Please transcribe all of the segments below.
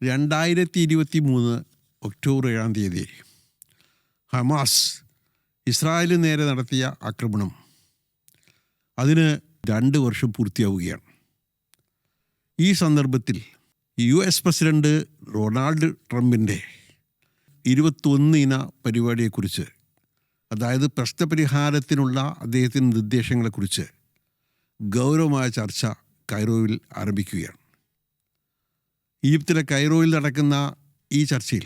2023 October 7 Hamas ഇസ്രായേലിന് നേരെ നടത്തിയ ആക്രമണം അതിന് 2 വർഷം പൂർത്തിയാവുകയാണ്. ഈ സന്ദർഭത്തിൽ US പ്രസിഡന്റ് ഡൊണാൾഡ് ട്രംപിൻ്റെ 21 ഇന പരിപാടിയെക്കുറിച്ച്, അതായത് പ്രശ്നപരിഹാരത്തിനുള്ള അദ്ദേഹത്തിൻ്റെ നിർദ്ദേശങ്ങളെക്കുറിച്ച് ഗൗരവമായ ചർച്ച കൈറോയിൽ ആരംഭിക്കുകയാണ്. ഈജിപ്തിലെ കൈറോയിൽ നടക്കുന്ന ഈ ചർച്ചയിൽ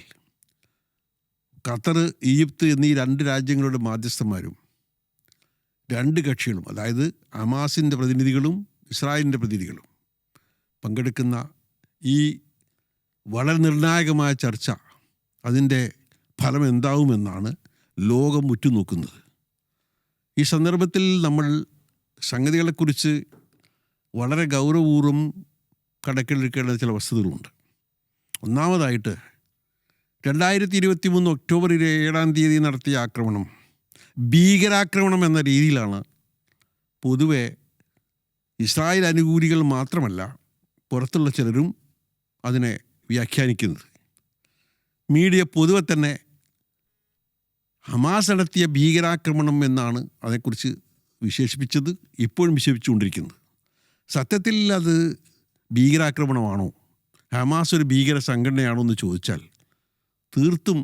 ഖത്തർ, ഈജിപ്ത് എന്നീ 2 രാജ്യങ്ങളുടെ മാധ്യസ്ഥന്മാരും 2 കക്ഷികളും, അതായത് ഹമാസിൻ്റെ പ്രതിനിധികളും ഇസ്രായേലിൻ്റെ പ്രതിനിധികളും പങ്കെടുക്കുന്ന ഈ വളരെ നിർണായകമായ ചർച്ച, അതിൻ്റെ ഫലം എന്താവുമെന്നാണ് ലോകം ഉറ്റുനോക്കുന്നത്. ഈ സന്ദർഭത്തിൽ നമ്മൾ സംഗതികളെക്കുറിച്ച് വളരെ ഗൗരവപൂർവ്വം കണക്കിലെടുക്കേണ്ട ചില വസ്തുതകളുണ്ട്. ഒന്നാമതായിട്ട് 2023 ഒക്ടോബർ 7 നടത്തിയ ആക്രമണം ഭീകരാക്രമണം എന്ന രീതിയിലാണ് പൊതുവെ ഇസ്രായേൽ അനുകൂലികൾ മാത്രമല്ല പുറത്തുള്ള ചിലരും അതിനെ വ്യാഖ്യാനിക്കുന്നത്. മീഡിയ പൊതുവെ തന്നെ ഹമാസ് നടത്തിയ ഭീകരാക്രമണം എന്നാണ് അതേക്കുറിച്ച് വിശേഷിപ്പിച്ചത്, ഇപ്പോഴും വിശേഷിപ്പിച്ചുകൊണ്ടിരിക്കുന്നത്. സത്യത്തിൽ അത് ഭീകരാക്രമണമാണോ, ഹമാസ് ഒരു ഭീകര സംഘടനയാണോ എന്ന് ചോദിച്ചാൽ തീർത്തും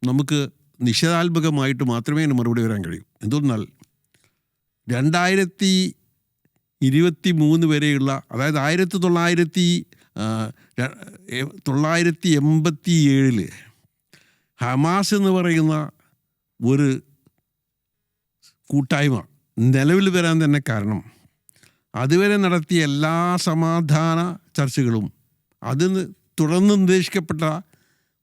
നമുക്ക് നിഷേധാത്മകമായിട്ട് മാത്രമേ അതിന് മറുപടി വരാൻ കഴിയൂ. എന്തുകൊണ്ടെന്നാൽ 2023 വരെയുള്ള, അതായത് 1987 ഹമാസ് എന്ന് പറയുന്ന ഒരു കൂട്ടായ്മ നിലവിൽ വരാൻ തന്നെ കാരണം അതുവരെ നടത്തിയ എല്ലാ സമാധാന ചർച്ചകളും അതിന് തുടർന്ന് നിർദ്ദേശിക്കപ്പെട്ട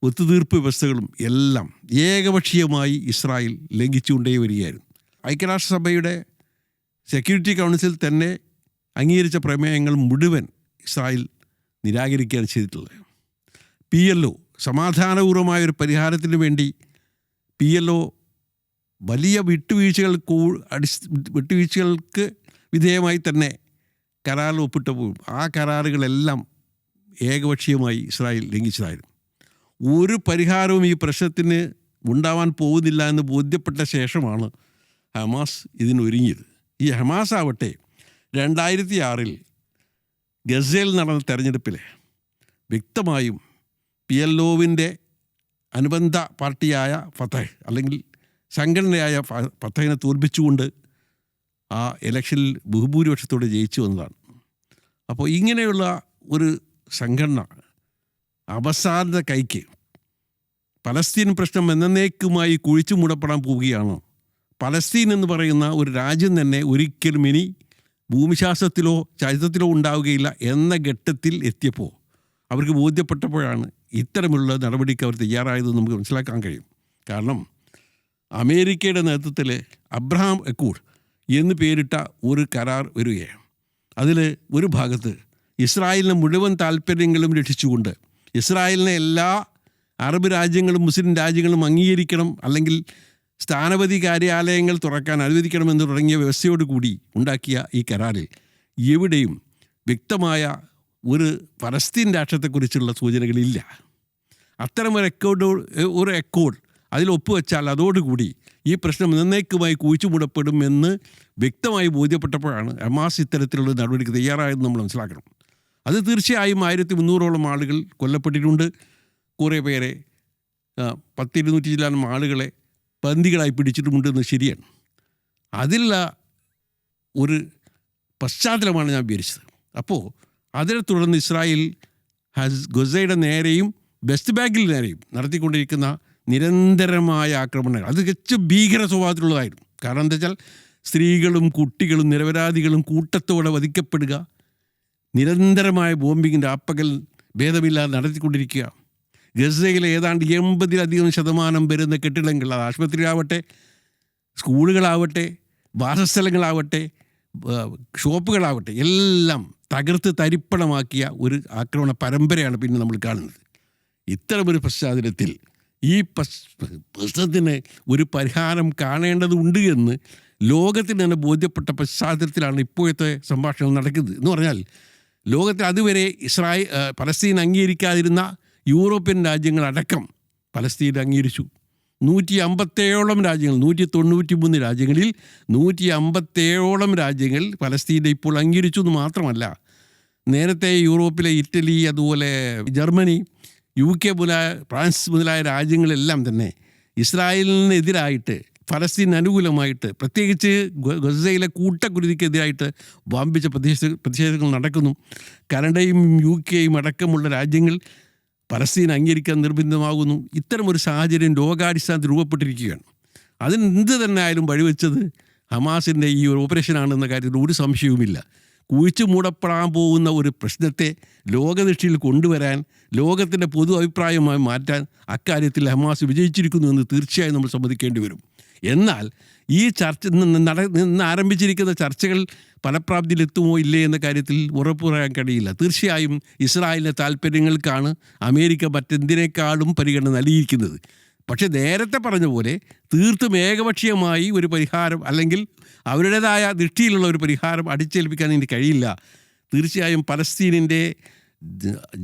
ഒത്തുതീർപ്പ് വ്യവസ്ഥകളും എല്ലാം ഏകപക്ഷീയമായി ഇസ്രായേൽ ലംഘിച്ചുകൊണ്ടേ വരികയായിരുന്നു. ഐക്യരാഷ്ട്രസഭയുടെ സെക്യൂരിറ്റി കൗൺസിൽ തന്നെ അംഗീകരിച്ച പ്രമേയങ്ങൾ മുഴുവൻ ഇസ്രായേൽ നിരാകരിക്കുകയാണ് ചെയ്തിട്ടുള്ളത്. PLO സമാധാനപൂർവമായൊരു പരിഹാരത്തിന് വേണ്ടി PLO വലിയ വിട്ടുവീഴ്ചകൾക്ക് വിധേയമായി തന്നെ കരാറിൽ ഒപ്പിട്ടപ്പോൾ ആ കരാറുകളെല്ലാം ഏകപക്ഷീയമായി ഇസ്രായേൽ ലംഘിച്ചതായിരുന്നു. ഒരു പരിഹാരവും ഈ പ്രശ്നത്തിന് ഉണ്ടാവാൻ പോകുന്നില്ല എന്ന് ബോധ്യപ്പെട്ട ശേഷമാണ് ഹമാസ് ഇതിനൊരുങ്ങിയത്. ഈ ഹമാസ് ആവട്ടെ 2006 ഗസയിൽ നടന്ന തെരഞ്ഞെടുപ്പിൽ വ്യക്തമായും PLOവിൻ്റെ അനുബന്ധ പാർട്ടിയായ ഫത്തഹ് അല്ലെങ്കിൽ സംഘടനയായ ഫത്തഹിനെ തോൽപ്പിച്ചുകൊണ്ട് ആ ഇലക്ഷനിൽ ബഹുഭൂരിപക്ഷത്തോടെ ജയിച്ചു വന്നതാണ്. അപ്പോൾ ഇങ്ങനെയുള്ള ഒരു സംഘടന അവസാനത്തെ കൈക്ക് പലസ്തീൻ പ്രശ്നം എന്നേക്കുമായി കുഴിച്ചു മൂടപ്പെടാൻ പോവുകയാണ്. പലസ്തീൻ എന്ന് പറയുന്ന ഒരു രാജ്യം തന്നെ ഒരിക്കലും ഇനി ഭൂമിശാസ്ത്രത്തിലോ ചരിത്രത്തിലോ ഉണ്ടാവുകയില്ല എന്ന ഘട്ടത്തിൽ എത്തിയപ്പോൾ അവർക്ക് ബോധ്യപ്പെട്ടപ്പോഴാണ് ഇത്തരമുള്ള നടപടിക്ക് അവർ തയ്യാറായതെന്ന് നമുക്ക് മനസ്സിലാക്കാൻ കഴിയും. കാരണം അമേരിക്കയുടെ നേതൃത്വത്തിൽ അബ്രഹാം അക്കോർഡ് എന്ന് പേരിട്ട ഒരു കരാർ വരികയാണ്. അതിൽ ഒരു ഭാഗത്ത് ഇസ്രായേലിന് മുഴുവൻ താല്പര്യങ്ങളും രക്ഷിച്ചുകൊണ്ട് ഇസ്രായേലിനെ എല്ലാ അറബ് രാജ്യങ്ങളും മുസ്ലിം രാജ്യങ്ങളും അംഗീകരിക്കണം, അല്ലെങ്കിൽ സ്ഥാനപതി കാര്യാലയങ്ങൾ തുറക്കാൻ അനുവദിക്കണമെന്ന് തുടങ്ങിയ വ്യവസ്ഥയോടുകൂടി ഉണ്ടാക്കിയ ഈ കരാറിൽ എവിടെയും വ്യക്തമായ ഒരു പലസ്തീൻ രാഷ്ട്രത്തെക്കുറിച്ചുള്ള സൂചനകളില്ല. അത്തരമൊരു അക്കോർഡ് അതിൽ ഒപ്പുവെച്ചാൽ അതോടുകൂടി ഈ പ്രശ്നം എന്നേക്കുമായി കുഴിച്ചുമൂടപ്പെടുമെന്ന് വ്യക്തമായി ബോധ്യപ്പെട്ടപ്പോഴാണ് ഹമാസ് ഇത്തരത്തിലുള്ള നടപടിക്ക് തയ്യാറായതെന്ന് നമ്മൾ മനസ്സിലാക്കണം. അത് തീർച്ചയായും 1300ഓളം ആളുകൾ കൊല്ലപ്പെട്ടിട്ടുണ്ട്. കുറേ പേരെ 10-200 ചില്ലാനും ആളുകളെ ബന്ദികളായി പിടിച്ചിട്ടുമുണ്ടെന്ന് ശരിയാണ്. അതിലുള്ള ഒരു പശ്ചാത്തലമാണ് ഞാൻ വിവരിച്ചത്. അപ്പോൾ അതിനെ തുടർന്ന് ഇസ്രായേൽ ഗസയുടെ നേരെയും വെസ്റ്റ് ബാങ്കിൽ നേരെയും നടത്തിക്കൊണ്ടിരിക്കുന്ന നിരന്തരമായ ആക്രമണങ്ങൾ അത് തികച്ചും ഭീകര സ്വഭാവത്തിലുള്ളതായിരുന്നു. കാരണം എന്താ വെച്ചാൽ സ്ത്രീകളും കുട്ടികളും നിരപരാധികളും കൂട്ടത്തോടെ വധിക്കപ്പെടുക, നിരന്തരമായ ബോംബിങ്ങിൻ്റെ ആപ്പകൽ ഭേദമില്ലാതെ നടത്തിക്കൊണ്ടിരിക്കുക. ഗസയിലെ ഏതാണ്ട് 80% വരുന്ന കെട്ടിടങ്ങൾ, അത് ആശുപത്രിയാവട്ടെ, സ്കൂളുകളാവട്ടെ, വാസസ്ഥലങ്ങളാവട്ടെ, ഷോപ്പുകളാവട്ടെ, എല്ലാം തകർത്ത് തരിപ്പണമാക്കിയ ഒരു ആക്രമണ പരമ്പരയാണ് പിന്നെ നമ്മൾ കാണുന്നത്. ഇത്തരമൊരു പശ്ചാത്തലത്തിൽ ഈ പ്രശ്നത്തിന് ഒരു പരിഹാരം കാണേണ്ടതുണ്ട് എന്ന് ലോകത്തിന് തന്നെ ബോധ്യപ്പെട്ട പശ്ചാത്തലത്തിലാണ് ഇപ്പോഴത്തെ സംഭാഷണം നടക്കുന്നത്. എന്ന് പറഞ്ഞാൽ ലോകത്തിൽ അതുവരെ പലസ്തീൻ അംഗീകരിക്കാതിരുന്ന യൂറോപ്യൻ രാജ്യങ്ങളടക്കം പലസ്തീൻ അംഗീകരിച്ചു. 157 രാജ്യങ്ങൾ, 193 രാജ്യങ്ങളിൽ 157 രാജ്യങ്ങൾ പലസ്തീനെ ഇപ്പോൾ അംഗീകരിച്ചു എന്ന് മാത്രമല്ല, നേരത്തെ യൂറോപ്പിലെ ഇറ്റലി, അതുപോലെ ജർമ്മനി, UK മുതലായ ഫ്രാൻസ് മുതലായ രാജ്യങ്ങളെല്ലാം തന്നെ ഇസ്രായേലിനെതിരായിട്ട്, ഫലസ്തീൻ അനുകൂലമായിട്ട്, പ്രത്യേകിച്ച് ഗസയിലെ കൂട്ടക്കുരുതിക്കെതിരായിട്ട് വമ്പിച്ച പ്രതിഷേധങ്ങൾ നടക്കുന്നു. കാനഡയും UK അടക്കമുള്ള രാജ്യങ്ങൾ പലസ്തീൻ അംഗീകരിക്കാൻ നിർബന്ധിതമാകുന്നു. ഇത്തരമൊരു സാഹചര്യം ലോകാടിസ്ഥാനത്തിൽ രൂപപ്പെട്ടിരിക്കുകയാണ്. അതിന് എന്ത് തന്നെ ആയാലും വഴിവെച്ചത് ഹമാസിൻ്റെ ഈ ഒരു ഓപ്പറേഷനാണെന്ന കാര്യത്തിൽ ഒരു സംശയവുമില്ല. കുഴിച്ചു മൂടപ്പെടാൻ പോകുന്ന ഒരു പ്രശ്നത്തെ ലോകദൃഷ്ടിയിൽ കൊണ്ടുവരാൻ, ലോകത്തിൻ്റെ പൊതു അഭിപ്രായമായി മാറ്റാൻ അക്കാര്യത്തിൽ ഹമാസ് വിജയിച്ചിരിക്കുന്നു എന്ന് തീർച്ചയായും നമ്മൾ സമ്മതിക്കേണ്ടി വരും. എന്നാൽ ഈ ചർച്ച നിന്ന് ആരംഭിച്ചിരിക്കുന്ന ചർച്ചകൾ ഫലപ്രാപ്തിയിലെത്തുമോ ഇല്ലേ എന്ന കാര്യത്തിൽ ഉറപ്പ് പറയാൻ കഴിയില്ല. തീർച്ചയായും ഇസ്രായേലിൻ്റെ താല്പര്യങ്ങൾക്കാണ് അമേരിക്ക മറ്റെന്തിനേക്കാളും പരിഗണന നൽകിയിരിക്കുന്നത്. പക്ഷേ നേരത്തെ പറഞ്ഞ പോലെ തീർത്തും ഏകപക്ഷീയമായി ഒരു പരിഹാരം, അല്ലെങ്കിൽ അവരുടേതായ ദൃഷ്ടിയിലുള്ള ഒരു പരിഹാരം അടിച്ചേൽപ്പിക്കാൻ ഇനി കഴിയില്ല. തീർച്ചയായും പലസ്തീനിൻ്റെ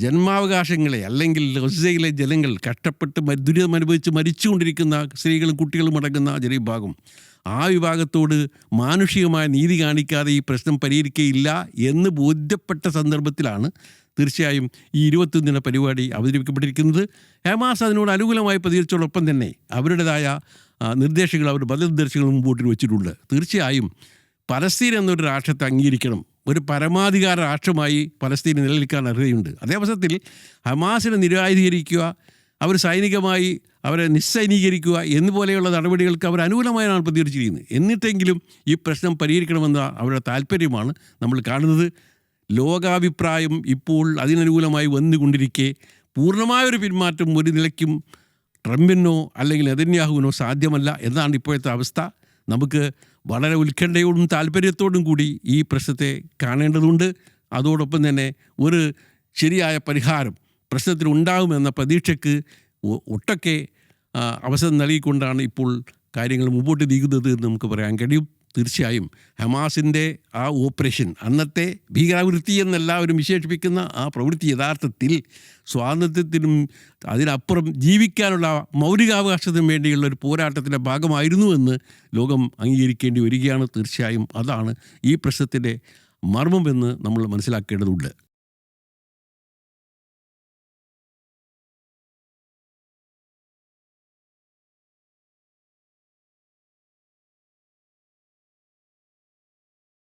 ജന്മാവകാശങ്ങളെ, അല്ലെങ്കിൽ ഗസയിലെ ജനങ്ങൾ കഷ്ടപ്പെട്ട് ദുരിതമനുഭവിച്ച് മരിച്ചുകൊണ്ടിരിക്കുന്ന സ്ത്രീകളും കുട്ടികളും അടങ്ങുന്ന ജനവിഭാഗം, ആ വിഭാഗത്തോട് മാനുഷികമായ നീതി കാണിക്കാതെ ഈ പ്രശ്നം പരിഹരിക്കുകയില്ല എന്ന് ബോധ്യപ്പെട്ട സന്ദർഭത്തിലാണ് തീർച്ചയായും ഈ 21 പരിപാടി അവതരിപ്പിക്കപ്പെട്ടിരിക്കുന്നത്. ഹമാസ് അതിനോട് അനുകൂലമായി പ്രതികരിച്ചതോടൊപ്പം തന്നെ അവരുടേതായ നിർദ്ദേശങ്ങൾ, അവരുടെ ബദൽനിർദ്ദേശങ്ങൾ മുമ്പോട്ട് വെച്ചിട്ടുണ്ട്. തീർച്ചയായും പലസ്തീൻ എന്നൊരു രാഷ്ട്രത്തെ അംഗീകരിക്കണം. ഒരു പരമാധികാര രാഷ്ട്രമായി പലസ്തീന് നിലനിൽക്കാൻ അർഹതയുണ്ട്. അതേ അവസരത്തിൽ ഹമാസിനെ നിരാധീകരിക്കുക, അവർ സൈനികമായി അവരെ നിസ്സൈനീകരിക്കുക എന്നുപോലെയുള്ള നടപടികൾക്ക് അവർ അനുകൂലമായാണ് പ്രതികരിച്ചിരിക്കുന്നത്. എന്നിട്ടെങ്കിലും ഈ പ്രശ്നം പരിഹരിക്കണമെന്ന അവരുടെ താല്പര്യമാണ് നമ്മൾ കാണുന്നത്. ലോകാഭിപ്രായം ഇപ്പോൾ അതിനനുകൂലമായി വന്നുകൊണ്ടിരിക്കെ പൂർണ്ണമായൊരു പിന്മാറ്റം ഒരു നിലയ്ക്കും ട്രംപിനോ അല്ലെങ്കിൽ നെതന്യാഹുവിനോ സാധ്യമല്ല എന്നാണ് ഇപ്പോഴത്തെ അവസ്ഥ. നമുക്ക് വളരെ ഉത്കണ്ഠയോടും താല്പര്യത്തോടും കൂടി ഈ പ്രശ്നത്തെ കാണേണ്ടതുണ്ട്. അതോടൊപ്പം തന്നെ ഒരു ശരിയായ പരിഹാരം പ്രശ്നത്തിനുണ്ടാകുമെന്ന പ്രതീക്ഷയ്ക്ക് ഒട്ടൊക്കെ അവസരം നൽകിക്കൊണ്ടാണ് ഇപ്പോൾ കാര്യങ്ങൾ മുമ്പോട്ട് നീങ്ങുന്നത് എന്ന് നമുക്ക് പറയാൻ കഴിയും. തീർച്ചയായും ഹമാസിൻ്റെ ആ ഓപ്പറേഷൻ, അന്നത്തെ ഭീകരവൃത്തി എന്നെല്ലാവരും വിശേഷിപ്പിക്കുന്ന ആ പ്രവൃത്തി യഥാർത്ഥത്തിൽ സ്വാതന്ത്ര്യത്തിനും അതിനപ്പുറം ജീവിക്കാനുള്ള മൗലികാവകാശത്തിനും വേണ്ടിയുള്ള ഒരു പോരാട്ടത്തിൻ്റെ ഭാഗമായിരുന്നുവെന്ന് ലോകം അംഗീകരിക്കേണ്ടി വരികയാണ്. തീർച്ചയായും അതാണ് ഈ പ്രശ്നത്തിൻ്റെ മർമ്മമെന്ന് നമ്മൾ മനസ്സിലാക്കേണ്ടതുണ്ട്.